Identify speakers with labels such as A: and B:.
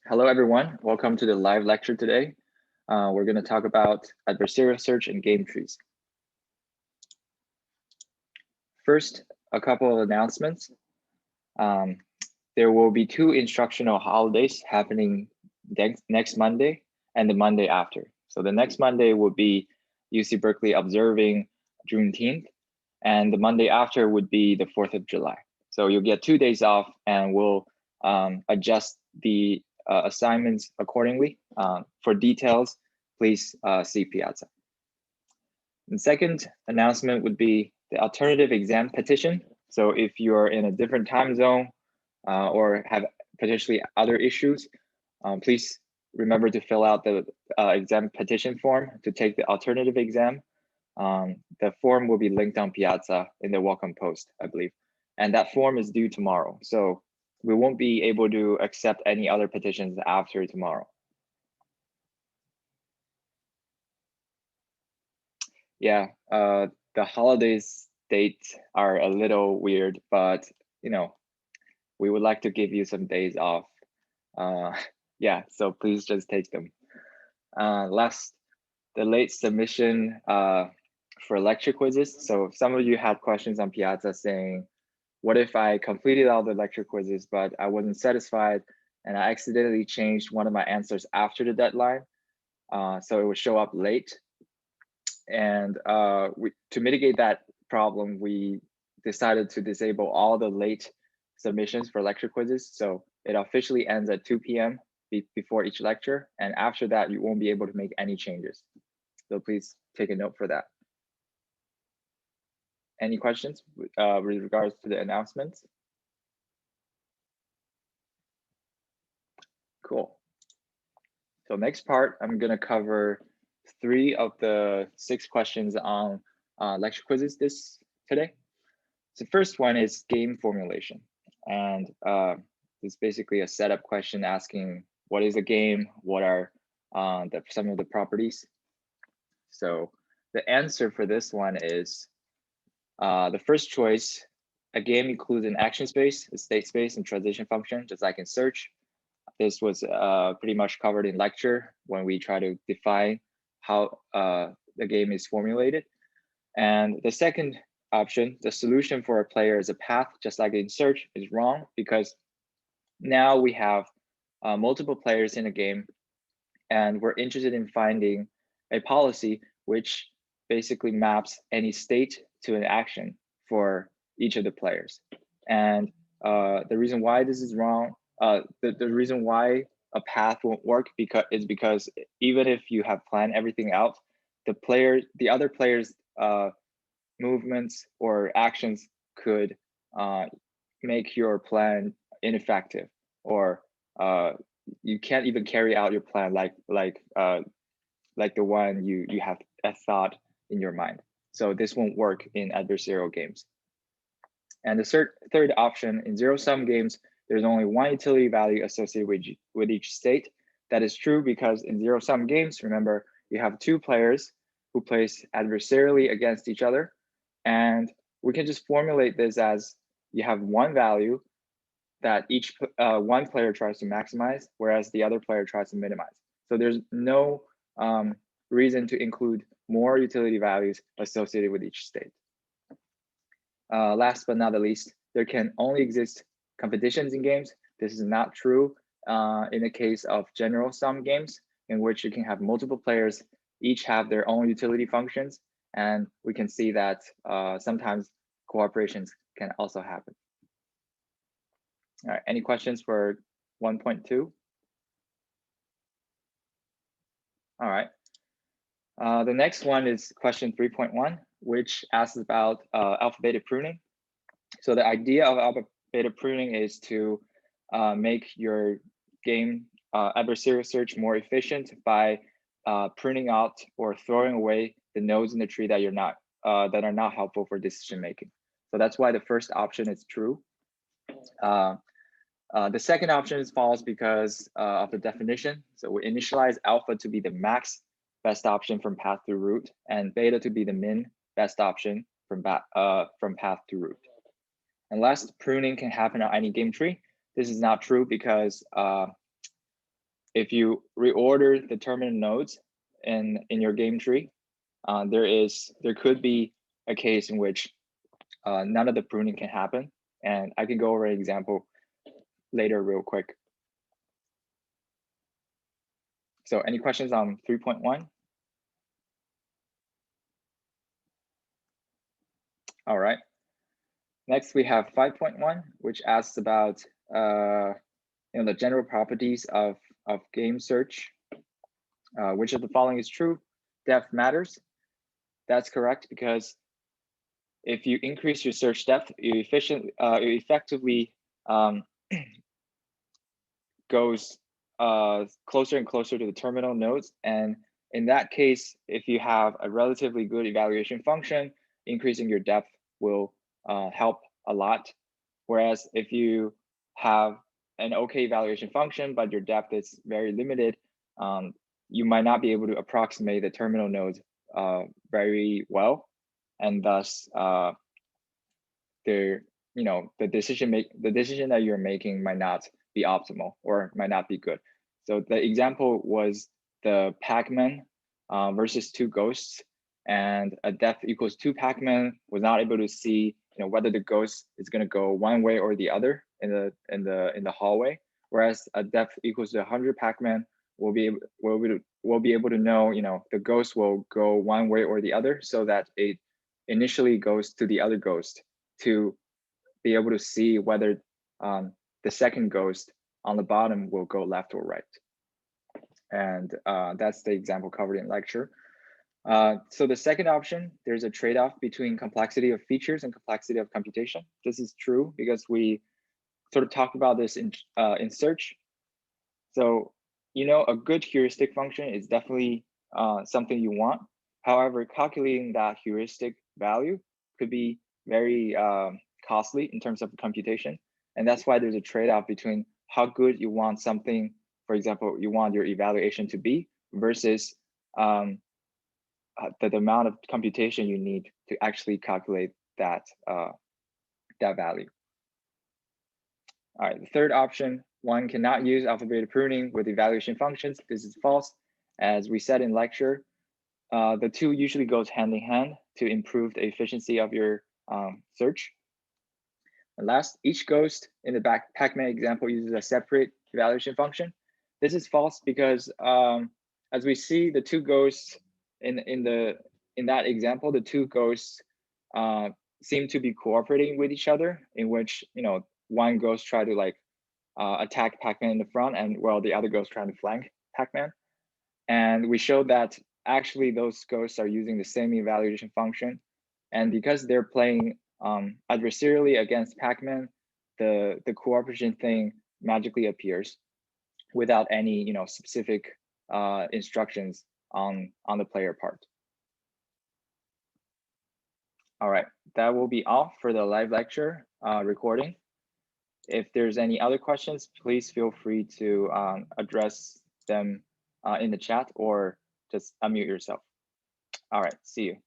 A: Hello, everyone. Welcome to the live lecture today. We're going to talk about adversarial search and game trees. First, a couple of announcements. There will be 2 instructional holidays happening next Monday and the Monday after. So the next Monday will be UC Berkeley observing Juneteenth, and the Monday after would be the 4th of July. So you'll get 2 days off, and we'll adjust the assignments accordingly. For details, please see Piazza. The second announcement would be the alternative exam petition. So if you're in a different time zone or have potentially other issues, please remember to fill out the exam petition form to take the alternative exam. The form will be linked on Piazza in the welcome post, I believe. And that form is due tomorrow. So we won't be able to accept any other petitions after tomorrow. Yeah, the holidays dates are a little weird, but we would like to give you some days off. Yeah, so please just take them. Last, the late submission for lecture quizzes. So some of you had questions on Piazza saying, what if I completed all the lecture quizzes, but I wasn't satisfied and I accidentally changed one of my answers after the deadline? So it would show up late. And to mitigate that problem, we decided to disable all the late submissions for lecture quizzes. So it officially ends at 2 p.m. Before each lecture. And after that, you won't be able to make any changes. So please take a note for that. Any questions with regards to the announcements? Cool. So next part, I'm going to cover 3 of the 6 questions on lecture quizzes today. So first one is game formulation. And it's basically a setup question asking what is a game, what are some of the properties. So the answer for this one is the first choice, a game includes an action space, a state space, and transition function, just like in search. This was pretty much covered in lecture when we try to define how the game is formulated. And the second option, the solution for a player is a path, just like in search, is wrong because now we have multiple players in a game and we're interested in finding a policy which basically maps any state to an action for each of the players. And the reason why this is wrong, the reason why a path won't work is because even if you have planned everything out, the other players movements or actions could make your plan ineffective, or you can't even carry out your plan like the one you have a thought in your mind. So this won't work in adversarial games. And the third option, in zero-sum games, there's only one utility value associated with each state. That is true because in zero-sum games, remember, you have 2 players who place adversarially against each other. And we can just formulate this as you have one value that each one player tries to maximize, whereas the other player tries to minimize. So there's no reason to include more utility values associated with each state. Last but not the least, there can only exist competitions in games. This is not true in the case of general sum games, in which you can have multiple players, each have their own utility functions. And we can see that sometimes cooperations can also happen. All right, any questions for 1.2? All right. The next one is question 3.1, which asks about alpha-beta pruning. So the idea of alpha-beta pruning is to make your game adversarial search more efficient by pruning out or throwing away the nodes in the tree that that are not helpful for decision making. So that's why the first option is true. The second option is false because of the definition. So we initialize alpha to be the max best option from path to root, and beta to be the min best option from path to root. And last, pruning can happen on any game tree. This is not true because if you reorder the terminal nodes in your game tree, there could be a case in which none of the pruning can happen. And I can go over an example later real quick. So any questions on 3.1? All right. Next, we have 5.1, which asks about the general properties of game search. Which of the following is true? Depth matters. That's correct, because if you increase your search depth, you effectively goes closer and closer to the terminal nodes. And in that case, if you have a relatively good evaluation function, increasing your depth will help a lot. Whereas if you have an okay evaluation function, but your depth is very limited, you might not be able to approximate the terminal nodes very well, and thus the decision that you're making might not be optimal or might not be good. So the example was the Pac-Man versus two ghosts, and a depth equals 2 Pac-Man was not able to see whether the ghost is going to go one way or the other in the hallway, whereas a depth equals to 100 Pac-Man will be able to know the ghost will go one way or the other, so that it initially goes to the other ghost to be able to see whether the second ghost on the bottom will go left or right. And that's the example covered in lecture. So the second option, there's a trade-off between complexity of features and complexity of computation. This is true because we sort of talked about this in search. So, a good heuristic function is definitely something you want. However, calculating that heuristic value could be very costly in terms of computation. And that's why there's a trade-off between how good you want something, for example, you want your evaluation to be, versus the amount of computation you need to actually calculate that value. All right, the third option, one cannot use alpha-beta pruning with evaluation functions. This is false. As we said in lecture, the two usually goes hand in hand to improve the efficiency of your search. And last, each ghost in the Pac-Man example uses a separate evaluation function. This is false because as we see, the two ghosts in that example, the two ghosts seem to be cooperating with each other, in which one ghost try to attack Pac-Man in the front, and while the other ghost trying to flank Pac-Man. And we showed that actually those ghosts are using the same evaluation function, and because they're playing adversarially against Pac-Man, the cooperation thing magically appears without any specific instructions on the player part. All right, that will be all for the live lecture recording. If there's any other questions, please feel free to address them in the chat or just unmute yourself. All right, see you.